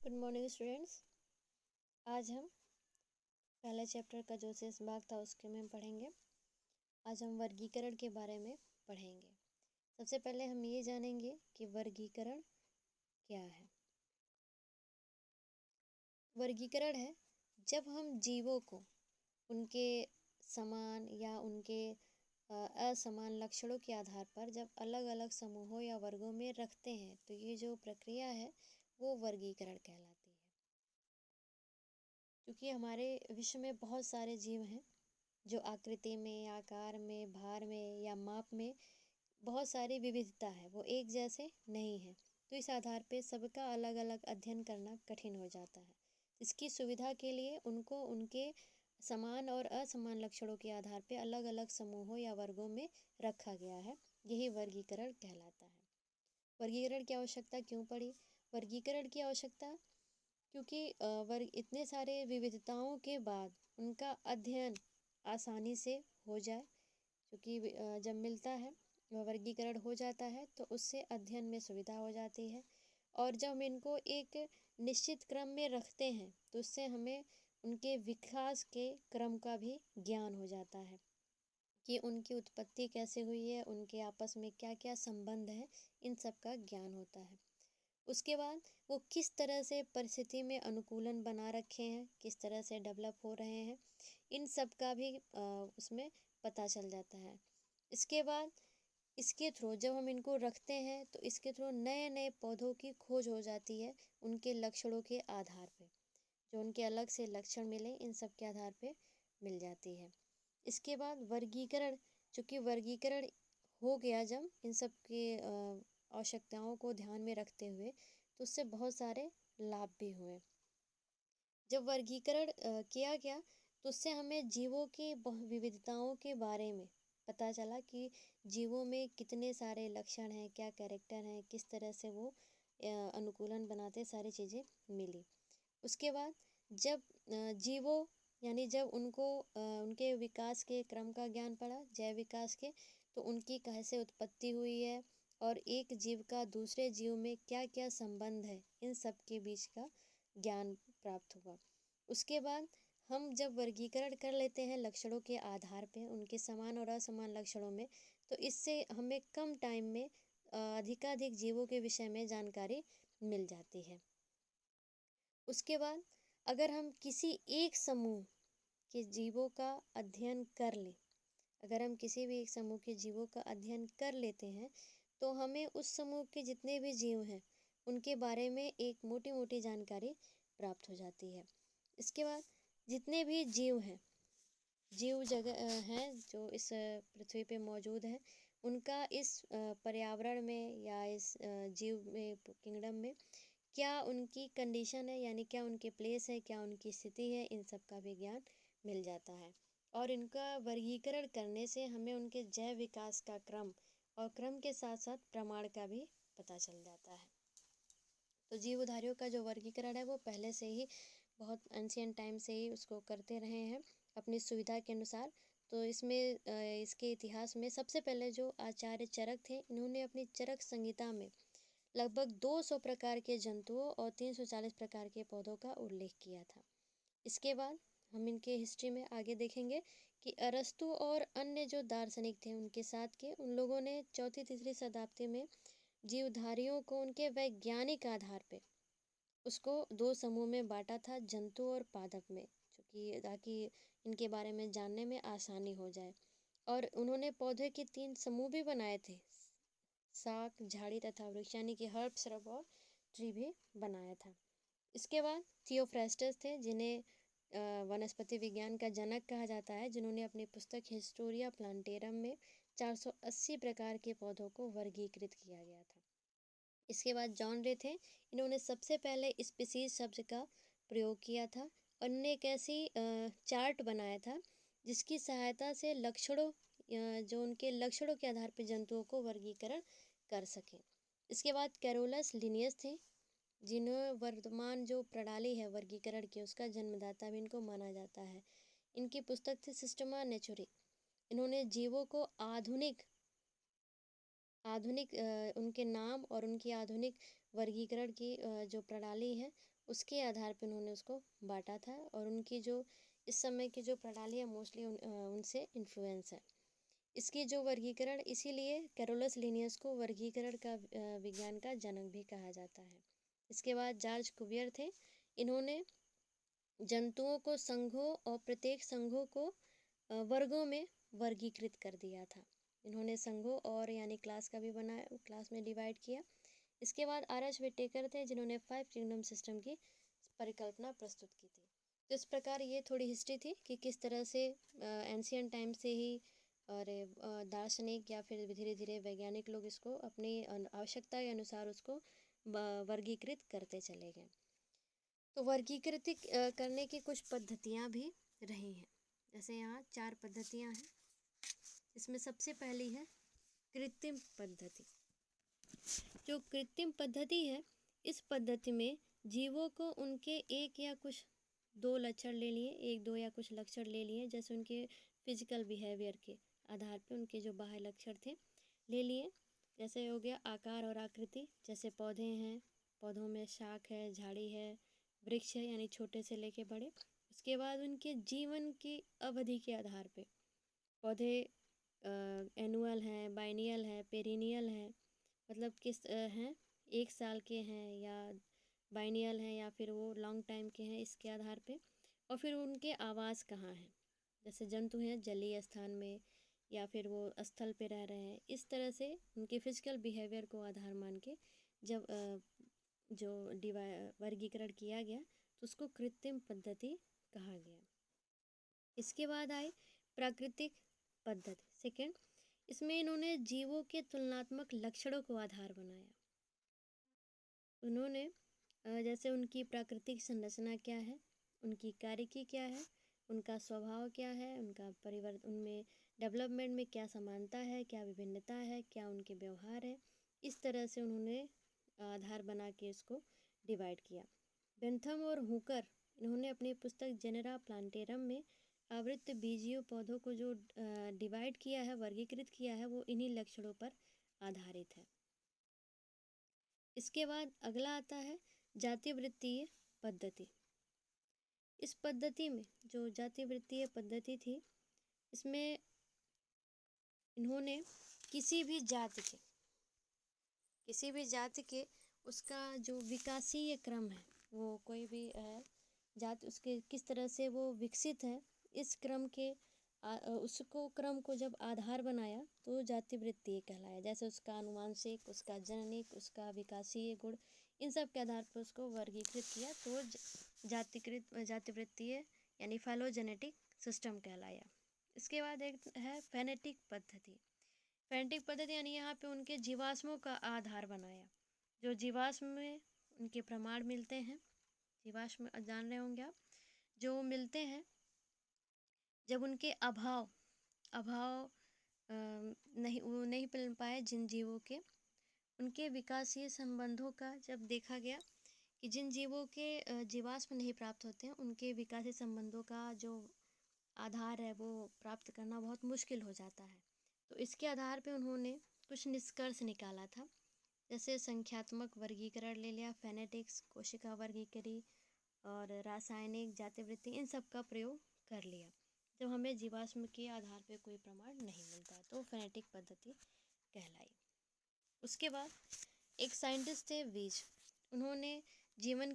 Good morning students. आज हम पहले चैप्टर का जो शेष भाग था उसके में पढ़ेंगे। आज हम वर्गीकरण के बारे में पढ़ेंगे। सबसे पहले हम ये जानेंगे कि वर्गीकरण क्या है। वर्गीकरण है जब हम जीवों को उनके समान या उनके असमान लक्षणों के आधार पर जब अलग अलग समूहों या वर्गों में रखते हैं तो ये जो प्रक्रिया है वो वर्गीकरण कहलाती है। क्योंकि हमारे विश्व में बहुत सारे जीव हैं जो आकृति में, आकार में, भार में या माप में बहुत सारी विविधता है, वो एक जैसे नहीं है। तो इस आधार पे सबका अलग अलग अध्ययन करना कठिन हो जाता है। इसकी सुविधा के लिए उनको उनके समान और असमान लक्षणों के आधार पे अलग अलग समूहों या वर्गों में रखा गया है। यही वर्गीकरण कहलाता है। वर्गीकरण की आवश्यकता क्यों पड़ी? वर्गीकरण की आवश्यकता क्योंकि वर्ग इतने सारे विविधताओं के बाद उनका अध्ययन आसानी से हो जाए। क्योंकि जब मिलता है वर्गीकरण हो जाता है तो उससे अध्ययन में सुविधा हो जाती है। और जब हम इनको एक निश्चित क्रम में रखते हैं तो उससे हमें उनके विकास के क्रम का भी ज्ञान हो जाता है कि उनकी उत्पत्ति कैसे हुई है, उनके आपस में क्या क्या संबंध है, इन सब का ज्ञान होता है। उसके बाद वो किस तरह से परिस्थिति में अनुकूलन बना रखे हैं, किस तरह से डेवलप हो रहे हैं, इन सब का भी उसमें पता चल जाता है। इसके बाद इसके थ्रू जब हम इनको रखते हैं तो इसके थ्रू नए नए पौधों की खोज हो जाती है उनके लक्षणों के आधार पे। जो उनके अलग से लक्षण मिले इन सब के आधार पे मिल जाती है। इसके बाद वर्गीकरण, चूँकि वर्गीकरण हो गया जब इन सब के आवश्यकताओं को ध्यान में रखते हुए तो उससे बहुत सारे लाभ भी हुए। जब वर्गीकरण किया गया तो उससे हमें जीवों की विविधताओं के बारे में पता चला कि जीवों में कितने सारे लक्षण हैं, क्या कैरेक्टर हैं, किस तरह से वो अनुकूलन बनाते, सारी चीज़ें मिली। उसके बाद जब जीवों यानी जब उनको उनके विकास के क्रम का ज्ञान पड़ा, जैव विकास के, तो उनकी कैसे उत्पत्ति हुई है और एक जीव का दूसरे जीव में क्या क्या संबंध है, इन सब के बीच का ज्ञान प्राप्त हुआ। उसके बाद हम जब वर्गीकरण कर लेते हैं लक्षणों के आधार पे उनके समान और असमान लक्षणों में, तो इससे हमें कम टाइम में अधिकाधिक जीवों के विषय में जानकारी मिल जाती है। उसके बाद अगर हम किसी एक समूह के जीवों का अध्ययन कर लें, अगर हम किसी भी एक समूह के जीवों का अध्ययन कर लेते हैं तो हमें उस समूह के जितने भी जीव हैं उनके बारे में एक मोटी मोटी जानकारी प्राप्त हो जाती है। इसके बाद जितने भी जीव हैं, जीव जगह हैं जो इस पृथ्वी पे मौजूद हैं, उनका इस पर्यावरण में या इस जीव में किंगडम में क्या उनकी कंडीशन है, यानी क्या उनके प्लेस है, क्या उनकी स्थिति है, इन सब का भी ज्ञान मिल जाता है। और इनका वर्गीकरण करने से हमें उनके जैव विकास का क्रम और क्रम के साथ साथ प्रमाण का भी पता चल जाता है। तो जीवधारियों का जो वर्गीकरण है वो पहले से ही बहुत एंशिएंट टाइम से ही उसको करते रहे हैं अपनी सुविधा के अनुसार। तो इसमें इसके इतिहास में सबसे पहले जो आचार्य चरक थे, इन्होंने अपनी चरक संहिता में लगभग 200 प्रकार के जंतुओं और 340 प्रकार के पौधों का उल्लेख किया था। इसके बाद हम इनके हिस्ट्री में आगे देखेंगे कि अरस्तु और अन्य जो दार्शनिक थे उनके साथ के उन लोगों ने चौथी तीसरी शताब्दी में जीवधारियों को उनके वैज्ञानिक आधार पे उसको दो समूह में बांटा था, जंतु और पादप में, क्योंकि ताकि इनके बारे में जानने में आसानी हो जाए। और उन्होंने पौधे के 3 समूह भी बनाए थे, शाक, झाड़ी तथा वृक्ष, यानी कि हर्ब, श्रब और ट्री भी बनाया था। इसके बाद थियोफ्रास्टस थे जिन्हें वनस्पति विज्ञान का जनक कहा जाता है, जिन्होंने अपनी पुस्तक हिस्टोरिया प्लांटेरम में 480 प्रकार के पौधों को वर्गीकृत किया गया था। इसके बाद जॉन रे थे, इन्होंने सबसे पहले स्पीसीज शब्द का प्रयोग किया था और इन्होंने एक ऐसी चार्ट बनाया था जिसकी सहायता से लक्षणों जो उनके लक्षणों के आधार पर जंतुओं को वर्गीकरण कर सकें। इसके बाद कैरोलस लिनियस थे जिन्हें वर्तमान जो प्रणाली है वर्गीकरण की उसका जन्मदाता भी इनको माना जाता है। इनकी पुस्तक थी सिस्टमा नेचुरी। इन्होंने जीवों को आधुनिक उनके नाम और उनकी आधुनिक वर्गीकरण की जो प्रणाली है उसके आधार पर उन्होंने उसको बांटा था, और उनकी जो इस समय की जो प्रणाली है मोस्टली उनसे इन्फ्लुएंस है। इसकी जो वर्गीकरण, इसीलिए कैरोलस लिनियस को वर्गीकरण का विज्ञान का जनक भी कहा जाता है। इसके बाद जॉर्ज कुवियर थे। इन्होंने जंतुओं को संघों और प्रत्येक संघों को वर्गों में वर्गीकृत कर दिया था। इन्होंने संघों और यानी क्लास का भी बनाया, क्लास में डिवाइड किया। इसके बाद आर.एच. व्हिटेकर थे, जिन्होंने 5 किंगडम सिस्टम की परिकल्पना प्रस्तुत की थी। तो इस प्रकार ये थोड़ी हिस्ट्री थी कि किस तरह से एंशियंट टाइम से ही और दार्शनिक या फिर धीरे धीरे वैज्ञानिक लोग इसको अपनी आवश्यकता के अनुसार उसको वर्गीकृत करते चले गए। तो वर्गीकृत करने की कुछ पद्धतियाँ भी रही हैं। जैसे यहाँ 4 पद्धतियाँ हैं। इसमें सबसे पहली है कृत्रिम पद्धति। जो कृत्रिम पद्धति है, इस पद्धति में जीवों को उनके एक या कुछ 2 लक्षण ले लिए, 1-2 या कुछ लक्षण ले लिए, जैसे उनके फिजिकल बिहेवियर के आधार पे उनके जो बाह्य लक्षण थे ले लिए। जैसे हो गया आकार और आकृति, जैसे पौधे हैं, पौधों में शाख है, झाड़ी है, वृक्ष है यानी छोटे से लेके बड़े। उसके बाद उनके जीवन की अवधि के आधार पे पौधे एनुअल हैं, बाइनियल है, पेरिनियल है, मतलब किस हैं, 1 साल के हैं या बाइनियल हैं या फिर वो लॉन्ग टाइम के हैं, इसके आधार पे। और फिर उनके आवास कहाँ हैं, जैसे जंतु हैं जलीय स्थान में या फिर वो स्थल पे रह रहे हैं। इस तरह से उनके फिजिकल बिहेवियर को आधार मान के जब जो वर्गीकरण किया गया तो उसको कृत्रिम पद्धति कहा गया। इसके बाद आए प्राकृतिक पद्धति, सेकंड। इसमें इन्होंने जीवों के तुलनात्मक लक्षणों को आधार बनाया। उन्होंने जैसे उनकी प्राकृतिक संरचना क्या है, उनकी कार्यकी क्या है, उनका स्वभाव क्या है, उनका परिवर्तन, उनमें डेवलपमेंट में क्या समानता है, क्या विभिन्नता है, क्या उनके व्यवहार है, इस तरह से उन्होंने आधार बना के इसको डिवाइड किया। बेंथम और हुकर, इन्होंने अपनी पुस्तक जेनेरा प्लांटेरम में आवृत्त बीजीय पौधों को जो डिवाइड किया है, वर्गीकृत किया है, वो इन्हीं लक्षणों पर आधारित है। इसके बाद अगला आता है जातिवृत्तीय पद्धति। इस पद्धति में जो जातिवृत्तीय पद्धति थी, इसमें इन्होंने किसी भी जाति के उसका जो विकासीय क्रम है, वो कोई भी है जाति, उसके किस तरह से वो विकसित है, इस क्रम के उसको क्रम को जब आधार बनाया तो जातिवृत्तीय कहलाया। जैसे उसका आनुवांशिक, उसका जननिक, उसका विकासीय गुण, इन सब के आधार पर उसको वर्गीकृत किया तो जातिवृत्तीय यानी फाइलोजेनेटिक सिस्टम कहलाया। इसके बाद एक है फेनेटिक पद्धति। फेनेटिक पद्धति यानी यहाँ पे उनके जीवाश्मों का आधार बनाया। जो जीवाश्म में उनके प्रमाण मिलते हैं, जीवाश्म जान रहे होंगे आप, जो मिलते हैं जब उनके अभाव नहीं मिल पाए जिन जीवों के, उनके विकासीय संबंधों का जब देखा गया कि जिन जीवों के जीवाश्म नहीं प्राप्त होते हैं, उनके विकासीय संबंधों का जो आधार है वो प्राप्त करना बहुत मुश्किल हो जाता है। तो इसके आधार पे उन्होंने कुछ निष्कर्ष निकाला था, जैसे संख्यात्मक वर्गीकरण ले लिया, फेनेटिक्स, कोशिका वर्गीकरण और रासायनिक जातिवृत्ति, इन सब का प्रयोग कर लिया जब हमें जीवाश्म के आधार पे कोई प्रमाण नहीं मिलता, तो फेनेटिक पद्धति कहलाई। उसके बाद एक साइंटिस्ट थे वीज, उन्होंने जीवन